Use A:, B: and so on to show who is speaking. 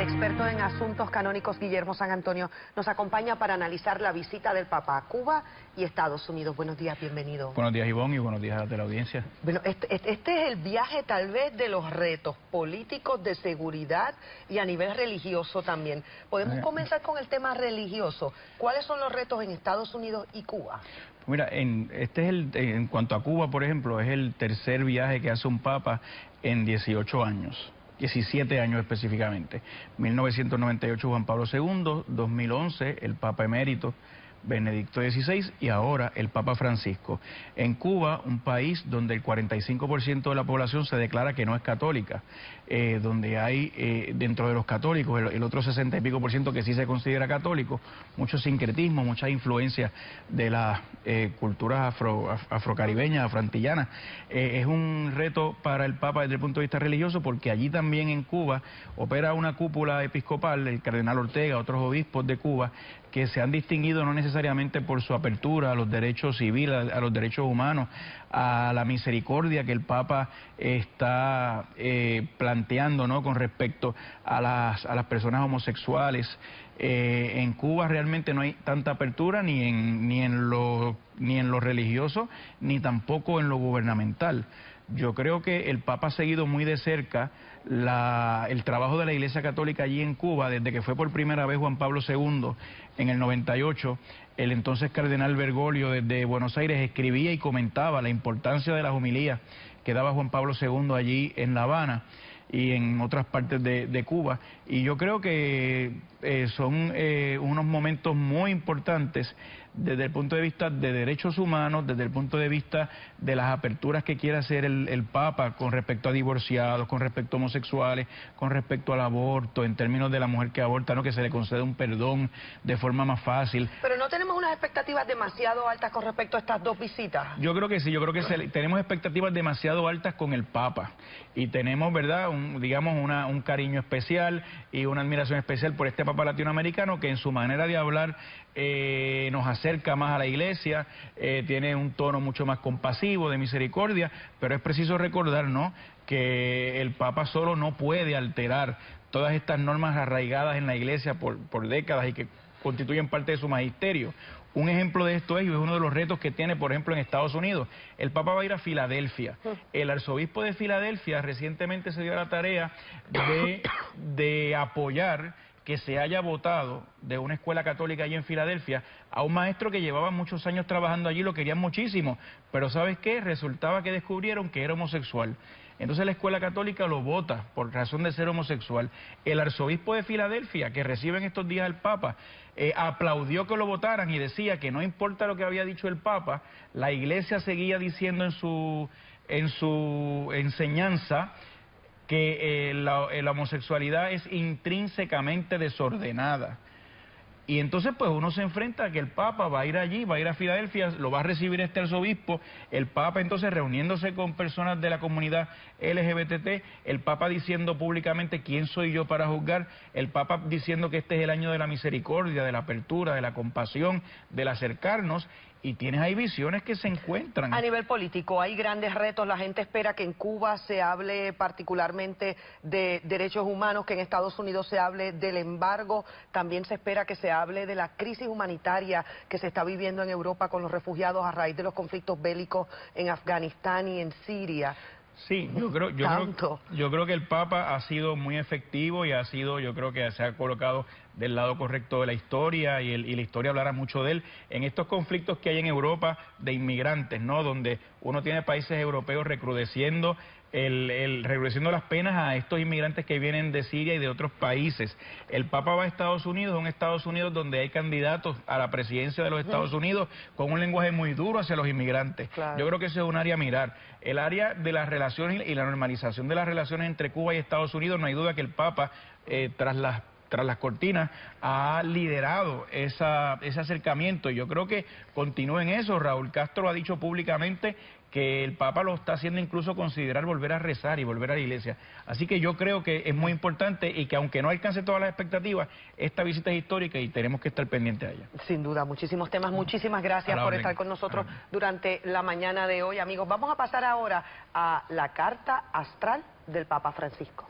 A: experto en asuntos canónicos Guillermo San Antonio nos acompaña para analizar la visita del Papa a Cuba y Estados Unidos. Buenos días, bienvenido.
B: Buenos días, Ivonne, y buenos días a la audiencia.
A: Bueno, este es el viaje tal vez de los retos políticos, de seguridad y a nivel religioso también. Podemos comenzar con el tema religioso. ¿Cuáles son los retos en Estados Unidos y Cuba?
B: Mira, en cuanto a Cuba, por ejemplo, es el tercer viaje que hace un papa en 18 años. 17 años específicamente. 1998 Juan Pablo II, 2011 el Papa Emérito Benedicto XVI y ahora el Papa Francisco. En Cuba, un país donde el 45% de la población se declara que no es católica, donde hay dentro de los católicos el otro 60 y pico por ciento que sí se considera católico, mucho sincretismo, mucha influencia de las culturas afrocaribeñas, afroantillanas. Es un reto para el Papa desde el punto de vista religioso, porque allí también en Cuba opera una cúpula episcopal, el cardenal Ortega, otros obispos de Cuba, que se han distinguido no necesariamente por su apertura a los derechos civiles, a los derechos humanos, a la misericordia que el Papa está planteando, ¿no?, con respecto a las personas homosexuales. En Cuba realmente no hay tanta apertura ni en lo religioso, ni tampoco en lo gubernamental. Yo creo que el Papa ha seguido muy de cerca el trabajo de la Iglesia Católica allí en Cuba, desde que fue por primera vez Juan Pablo II en el 98, el entonces cardenal Bergoglio desde Buenos Aires escribía y comentaba la importancia de las homilías que daba Juan Pablo II allí en La Habana y en otras partes de Cuba, y yo creo que son unos momentos muy importantes desde el punto de vista de derechos humanos, desde el punto de vista de las aperturas que quiere hacer el Papa con respecto a divorciados, con respecto a homosexuales, con respecto al aborto, en términos de la mujer que aborta, ¿no?, que se le concede un perdón de forma más fácil.
A: Pero no tenemos unas expectativas demasiado altas con respecto a estas dos visitas.
B: Yo creo que sí, yo creo que tenemos expectativas demasiado altas con el Papa y tenemos, ¿verdad?, un cariño especial y una admiración especial por este Papa latinoamericano, que en su manera de hablar nos acerca más a la Iglesia, tiene un tono mucho más compasivo, de misericordia, pero es preciso recordar, ¿no?, que el Papa solo no puede alterar todas estas normas arraigadas en la Iglesia por décadas y que constituyen parte de su magisterio. Un ejemplo de esto es uno de los retos que tiene, por ejemplo, en Estados Unidos. El Papa va a ir a Filadelfia. El arzobispo de Filadelfia recientemente se dio a la tarea de apoyar que se haya votado de una escuela católica allí en Filadelfia a un maestro que llevaba muchos años trabajando allí, lo querían muchísimo, pero ¿sabes qué? Resultaba que descubrieron que era homosexual. Entonces la escuela católica lo vota por razón de ser homosexual. El arzobispo de Filadelfia, que recibe en estos días al Papa, aplaudió que lo votaran y decía que no importa lo que había dicho el Papa, la Iglesia seguía diciendo en su enseñanza que la homosexualidad es intrínsecamente desordenada. Y entonces pues uno se enfrenta a que el Papa va a ir allí, va a ir a Filadelfia, lo va a recibir este arzobispo, el Papa entonces reuniéndose con personas de la comunidad LGBT, el Papa diciendo públicamente quién soy yo para juzgar, el Papa diciendo que este es el año de la misericordia, de la apertura, de la compasión, del acercarnos, y tienes ahí visiones que se encuentran.
A: A nivel político hay grandes retos, la gente espera que en Cuba se hable particularmente de derechos humanos, que en Estados Unidos se hable del embargo, también se espera que se hable de la crisis humanitaria que se está viviendo en Europa con los refugiados a raíz de los conflictos bélicos en Afganistán y en Siria.
B: Sí, yo creo que el Papa ha sido muy efectivo y yo creo que se ha colocado del lado correcto de la historia y la historia hablará mucho de él en estos conflictos que hay en Europa de inmigrantes, ¿no?, donde uno tiene países europeos recrudeciendo las penas a estos inmigrantes que vienen de Siria y de otros países. El Papa va a Estados Unidos, un Estados Unidos donde hay candidatos a la presidencia de los Estados Unidos con un lenguaje muy duro hacia los inmigrantes. Claro. Yo creo que ese es un área a mirar. El área de las relaciones y la normalización de las relaciones entre Cuba y Estados Unidos, no hay duda que el Papa, tras las cortinas, ha liderado ese acercamiento, y yo creo que continúa en eso. Raúl Castro ha dicho públicamente que el Papa lo está haciendo incluso considerar volver a rezar y volver a la iglesia. Así que yo creo que es muy importante y que aunque no alcance todas las expectativas, esta visita es histórica y tenemos que estar pendientes a ella.
A: Sin duda, muchísimos temas. Muchísimas gracias por estar con nosotros durante la mañana de hoy, amigos. Vamos a pasar ahora a la carta astral del Papa Francisco.